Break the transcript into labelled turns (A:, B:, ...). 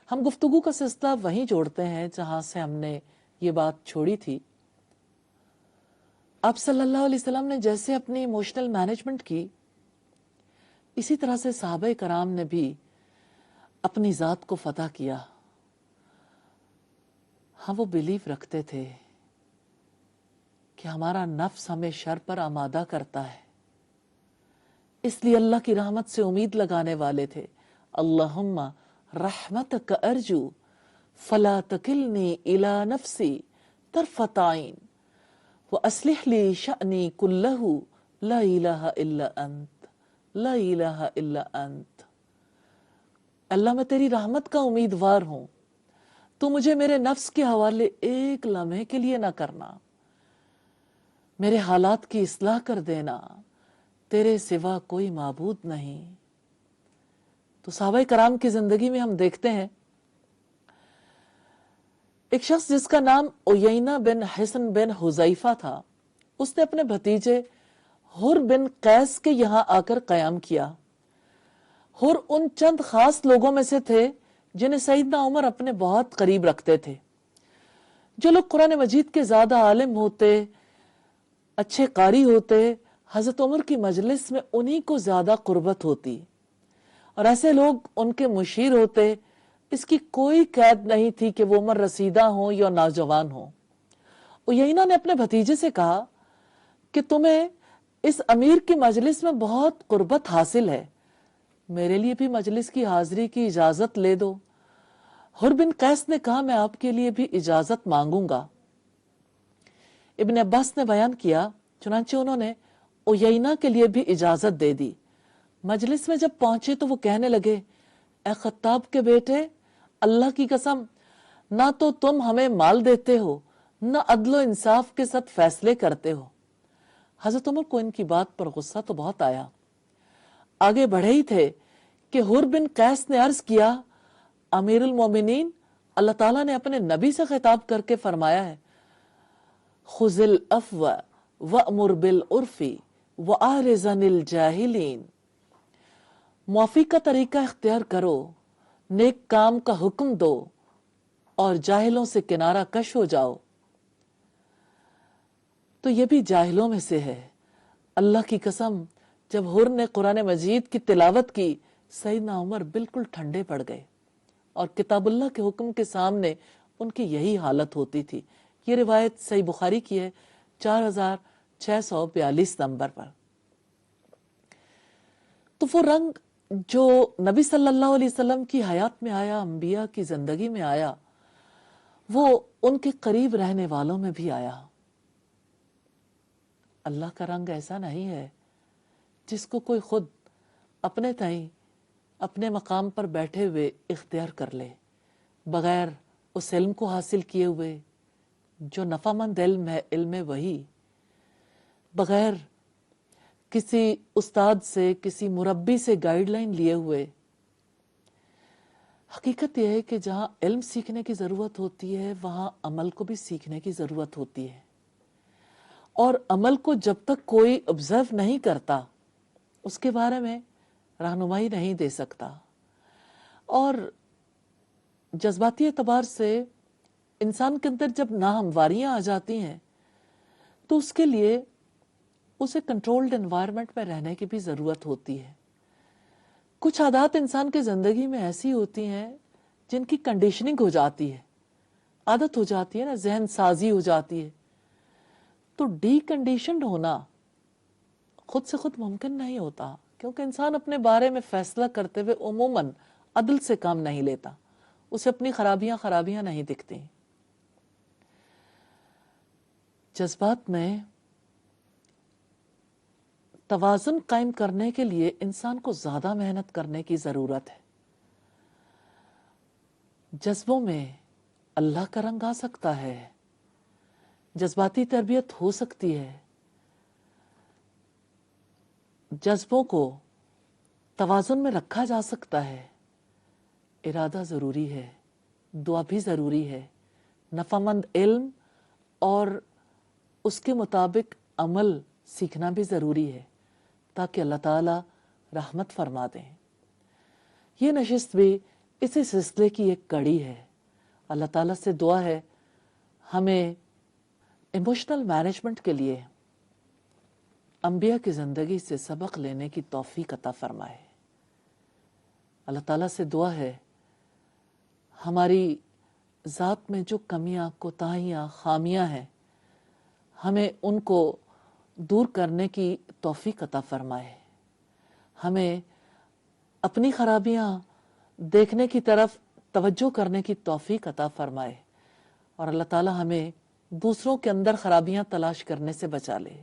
A: ہم گفتگو کا سلسلہ وہیں جوڑتے ہیں جہاں سے ہم نے یہ بات چھوڑی تھی۔ آپ صلی اللہ علیہ وسلم نے جیسے اپنی ایموشنل مینجمنٹ کی، اسی طرح سے صحابہ کرام نے بھی اپنی ذات کو فتح کیا۔ ہاں، وہ بیلیو رکھتے تھے کہ ہمارا نفس ہمیں شر پر آمادہ کرتا ہے، اس لیے اللہ کی رحمت سے امید لگانے والے تھے۔ اللہم رحمتک ارجو فلا تکلنی الی نفسی طرفۃ عین واصلح لی شأنی کلہ لا الہ الا انت، لا الہ الا انت۔ اللہ، میں تیری رحمت کا امیدوار ہوں، تو مجھے میرے نفس کے حوالے ایک لمحے کے لیے نہ کرنا، میرے حالات کی اصلاح کر دینا، تیرے سوا کوئی معبود نہیں۔ تو صحابہ کرام کی زندگی میں ہم دیکھتے ہیں ایک شخص جس کا نام عیینہ بن حصن بن حذیفہ تھا، اس نے اپنے بھتیجے حر بن قیس کے یہاں آ کر قیام کیا۔ حر ان چند خاص لوگوں میں سے تھے جنہیں سیدنا عمر اپنے بہت قریب رکھتے تھے۔ جو لوگ قرآن مجید کے زیادہ عالم ہوتے، اچھے قاری ہوتے، حضرت عمر کی مجلس میں انہی کو زیادہ قربت ہوتی، اور ایسے لوگ ان کے مشیر ہوتے۔ اس کی کوئی قید نہیں تھی کہ وہ عمر رسیدہ ہوں یا نوجوان ہوں۔ عیینہ نے اپنے بھتیجے سے کہا کہ تمہیں اس امیر کی مجلس میں بہت قربت حاصل ہے، میرے لیے بھی مجلس کی حاضری کی اجازت لے دو۔ حر بن قیس نے کہا، میں آپ کے لیے بھی اجازت مانگوں گا۔ ابن عباس نے بیان کیا، چنانچہ انہوں نے عیینہ کے لیے بھی اجازت دے دی۔ مجلس میں جب پہنچے تو وہ کہنے لگے، اے خطاب کے بیٹے، اللہ کی قسم، نہ تو تم ہمیں مال دیتے ہو، نہ عدل و انصاف کے ساتھ فیصلے کرتے ہو۔ حضرت عمر کو ان کی بات پر غصہ تو بہت آیا۔ آگے بڑھے ہی تھے کہ حر بن قیس نے عرض کیا، امیر المومنین، اللہ تعالیٰ نے اپنے نبی سے خطاب کر کے فرمایا ہے، خذ العفو وأمر بالعرف وأعرض عن الجاہلین، معافی کا طریقہ اختیار کرو، نیک کام کا حکم دو، اور جاہلوں سے کنارہ کش ہو جاؤ۔ تو یہ بھی جاہلوں میں سے ہے۔ اللہ کی قسم، جب حر نے قرآن مجید کی تلاوت کی، سیدنا عمر بالکل ٹھنڈے پڑ گئے، اور کتاب اللہ کے حکم کے سامنے ان کی یہی حالت ہوتی تھی۔ یہ روایت صحیح بخاری کی ہے، 4642 نمبر پر۔ تو وہ رنگ جو نبی صلی اللہ علیہ وسلم کی حیات میں آیا، انبیاء کی زندگی میں آیا، وہ ان کے قریب رہنے والوں میں بھی آیا۔ اللہ کا رنگ ایسا نہیں ہے جس کو کوئی خود اپنے تئیں اپنے مقام پر بیٹھے ہوئے اختیار کر لے، بغیر اس علم کو حاصل کیے ہوئے جو نفع مند علم ہے، علم وحی، بغیر کسی استاد سے، کسی مربی سے گائیڈ لائن لیے ہوئے۔ حقیقت یہ ہے کہ جہاں علم سیکھنے کی ضرورت ہوتی ہے، وہاں عمل کو بھی سیکھنے کی ضرورت ہوتی ہے، اور عمل کو جب تک کوئی آبزرو نہیں کرتا، اس کے بارے میں رہنمائی نہیں دے سکتا۔ اور جذباتی اعتبار سے انسان کے اندر جب ناہمواریاں آ جاتی ہیں تو اس کے لیے اسے کنٹرولڈ انوائرمنٹ میں رہنے کی بھی ضرورت ہوتی ہے۔ کچھ عادات انسان کی زندگی میں ایسی ہوتی ہیں جن کی کنڈیشننگ ہو جاتی ہے، عادت ہو جاتی ہے نا، ذہن سازی ہو جاتی ہے۔ تو ڈی کنڈیشنڈ ہونا خود سے خود ممکن نہیں ہوتا، کیونکہ انسان اپنے بارے میں فیصلہ کرتے ہوئے عموماً عدل سے کام نہیں لیتا، اسے اپنی خرابیاں نہیں دکھتی۔ جذبات میں توازن قائم کرنے کے لیے انسان کو زیادہ محنت کرنے کی ضرورت ہے۔ جذبوں میں اللہ کا رنگ آ سکتا ہے، جذباتی تربیت ہو سکتی ہے، جذبوں کو توازن میں رکھا جا سکتا ہے۔ ارادہ ضروری ہے، دعا بھی ضروری ہے، نفع مند علم اور اس کے مطابق عمل سیکھنا بھی ضروری ہے، تاکہ اللہ تعالی رحمت فرما دیں۔ یہ نشست بھی اسی سلسلے کی ایک کڑی ہے. اللہ تعالیٰ سے دعا ہے ہمیں ایموشنل مینجمنٹ کے لیے انبیاء کی زندگی سے سبق لینے کی توفیق عطا فرمائے. اللہ تعالیٰ سے دعا ہے ہماری ذات میں جو کمیاں، کوتاہیاں، خامیاں ہیں، ہمیں ان کو دور کرنے کی توفیق عطا فرمائے. ہمیں اپنی خرابیاں دیکھنے کی طرف توجہ کرنے کی توفیق عطا فرمائے، اور اللہ تعالیٰ ہمیں دوسروں کے اندر خرابیاں تلاش کرنے سے بچا لے.